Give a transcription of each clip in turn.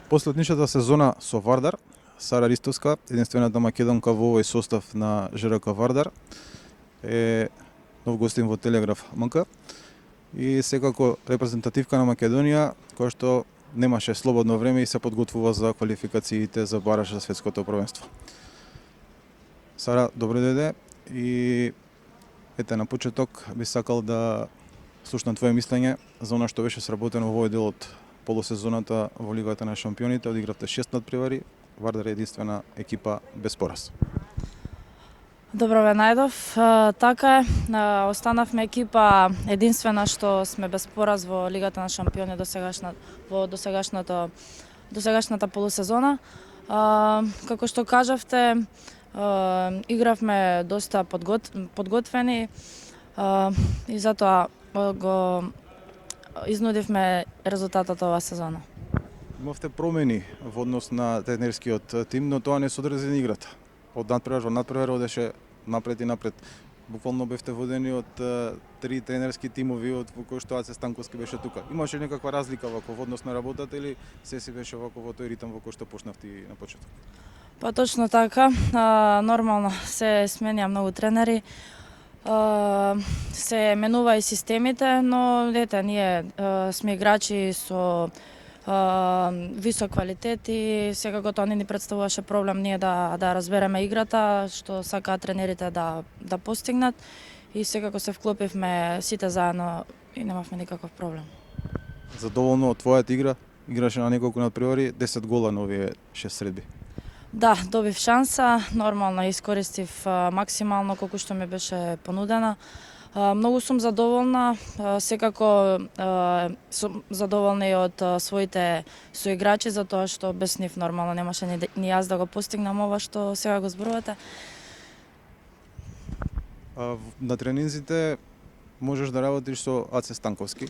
Последничата сезона со Вардар, Сара Ристовска, единствената македонка во овој состав на ЖРК Вардар, е нов гостин во Телеграф МК и секако репрезентативка на Македонија, која што немаше слободно време и се подготвува за квалификациите за бараж за светското првенство. Сара, добро дојде и ете на почеток би сакал да слушнам твое мислење за она што беше сработено во овој дел од полусезоната во Лигата на шампионите. Одигравте 6 надпревари, Вардар е единствена екипа без пораз. Добро ве најдов. Така е, останавме екипа единствена што сме без пораз во Лигата на шампиони во досегашната полусезона. Како што кажавте, игравме доста подготвени и затоа го изнудивме резултатот оваа сезона. Имавте промени во однос на тренерскиот тим, но тоа не се одржи на играта. Од надпревар во надпревар одеше напред и напред. Буквално бевте водени од 3 тренерски тимови од во кои што Аце Станковски беше тука. Имаше некаква разлика вако во однос на работата или се си беше вако во тој ритм во кој што почнавте на почеток? Па точно така, нормално се сменија многу тренери. Се менува и системите, но ете, ние сме играчи со висок квалитет и секако тоа не ни представуваше проблем ние да разбереме играта, што сакаат тренерите да постигнат и секако се вклопивме сите заедно и немавме никаков проблем. Задоволно од твојата игра? Играше на неколку надпревари, 10 гола на овие 6 средби. Да, добив шанса, нормално искористив максимално колку што ми беше понудена. Многу сум задоволна, секако сум задоволна и од своите соиграчи, затоа што без нив нормално немаше ни јас да го постигнам ова што сега го зборувате. На тренинзите можеш да работиш со Аце Станковски.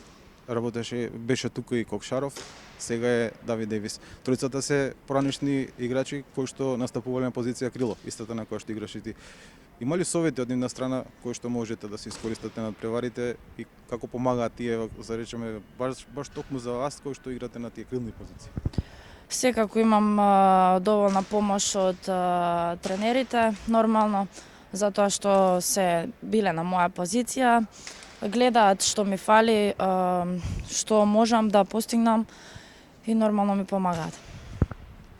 Беше тука и Кокшаров, сега е Давид Девис. Тројцата се поранишни играчи кои што настапувале на позиција крило, истата на која што играш и ти. Има ли совети од нивна страна кои што можете да се искористате над преварите и како помагаат тие, за речеме, баш токму за вас кои што играте на тие крилни позиции? Секако имам доволна помош од тренерите, нормално, затоа што се биле на моја позиција, гледаат што ми фали, што можам да постигнам и нормално ми помагаат.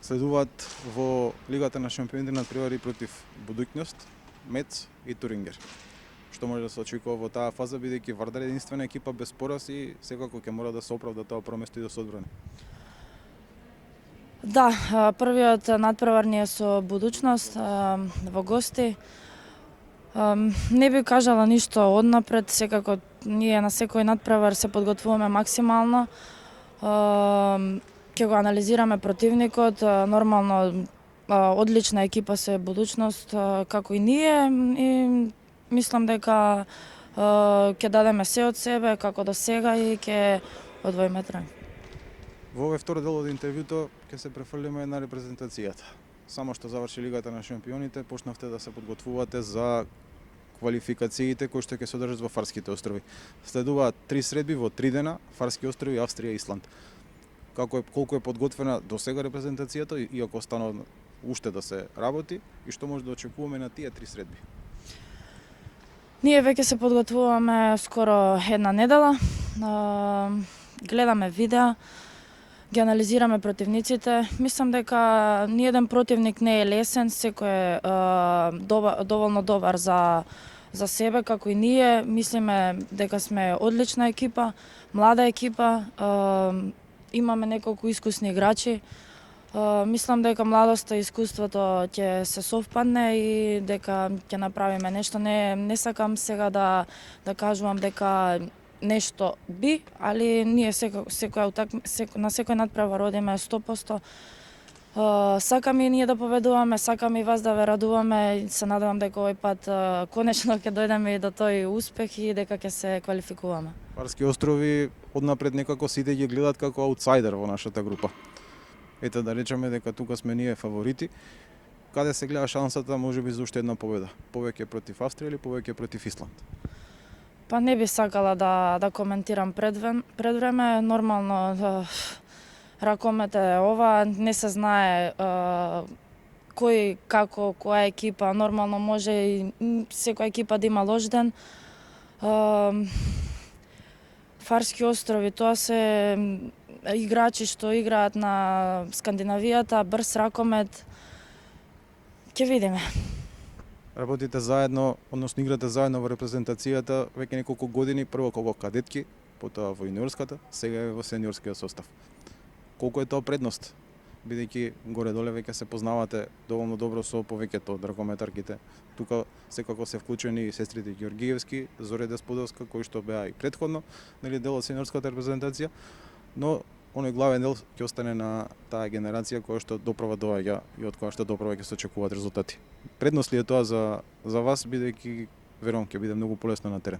Следуваат во Лигата на шампионите надпревари против Будуќност, Мец и Турингер. Што може да се очекува во таа фаза, бидејќи Вардар е единствена екипа без пораз и секако ќе мора да се оправда тоа проместо и да се одбрани. Да, првиот надпревар ни е со Будуќност во гости. Не би кажала ништо однапред, секако ние на секој надпревар се подготвуваме максимално. Ќе го анализираме противникот, нормално одлична екипа се Будуќност како и ние и мислам дека ќе дадеме се од себе како до сега и ќе одвоиме трен. Во овој втор дел од интервјуто ќе се префрлиме на репрезентацијата. Само што заврши Лигата на шампионите, почнавте да се подготвувате за квалификациите кои што ќе се одржат во Фарските острови. Следуваат 3 средби во 3 дена, Фарски острови, Австрија и Исланд. Колку е подготвена до сега репрезентацијата, иако останува уште да се работи, и што може да очекуваме на тие 3 средби? Ние веќе се подготвуваме скоро една недела. Гледаме видеа, ги анализираме противниците. Мислам дека ниеден противник не е лесен, секој е доволно добар за себе, како и ние. Мислиме дека сме одлична екипа, млада екипа, имаме неколку искусни играчи. Мислам дека младоста и искуството ќе се совпадне и дека ќе направиме нешто. Не сакам сега да кажувам дека нешто би, али ние на секој надпревар одиме 100%. Сакам и ние да победуваме, сакам и вас да ве радуваме. Се надевам дека овој пат конечно ќе дојдеме и до тој успех и дека ќе се квалификуваме. Фарски острови однапред некако сите ги гледат како аутсайдер во нашата група. Ете да речеме дека тука сме ние фаворити. Каде се гледа шансата можеби за уште една победа? Повеќе против Австрија или повеќе против Исланд? Па не би сакала да коментирам пред време. Нормално ракомет е ова, не се знае кој, како, која екипа. Нормално може и секоја екипа да има лош ден. Фарски острови, тоа се играчи што играат на Скандинавијата, брз ракомет. Ќе видиме. Работите заедно, односно играте заедно во репрезентацијата веќе неколку години, прво како кадетки, потоа во јуниорската, сега е во сениорскиот состав. Колку е тоа предност, бидејќи горе-доле веќе се познавате доволно добро со повеќето од ракометарките. Тука секако се вклучени и сестрите Ѓоргиевски, Зоре Десподовска, кои што беа и претходно, нели дел од сениорската репрезентација, но оној главен дел ќе остане на таа генерација која што доправа доаѓа и од која што доправа ќе се очекуваат резултати. Предност ли е тоа за вас, бидејќи верувам ќе биде многу полесно на терен?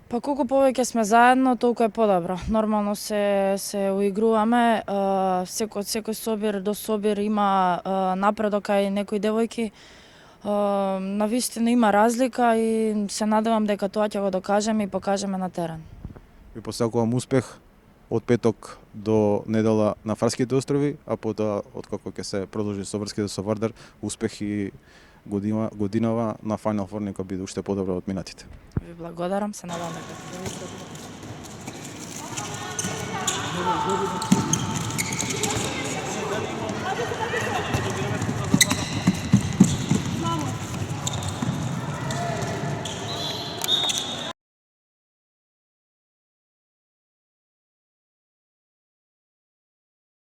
Па колку повеќе сме заедно, толку е подобро. Нормално се уигруваме, секој собир до собир има напредок, а и некои девојки. Навистина има разлика и се надевам дека тоа ќе го докажеме и покажеме на терен. Ви посакувам успех од петок до недела на Фарските острови, а потоа откако ќе се продолжи со врските со Вардар, успех и годинава на Final Four нека биде уште подобро од минатите. Ви благодарам, се надевам дека ќе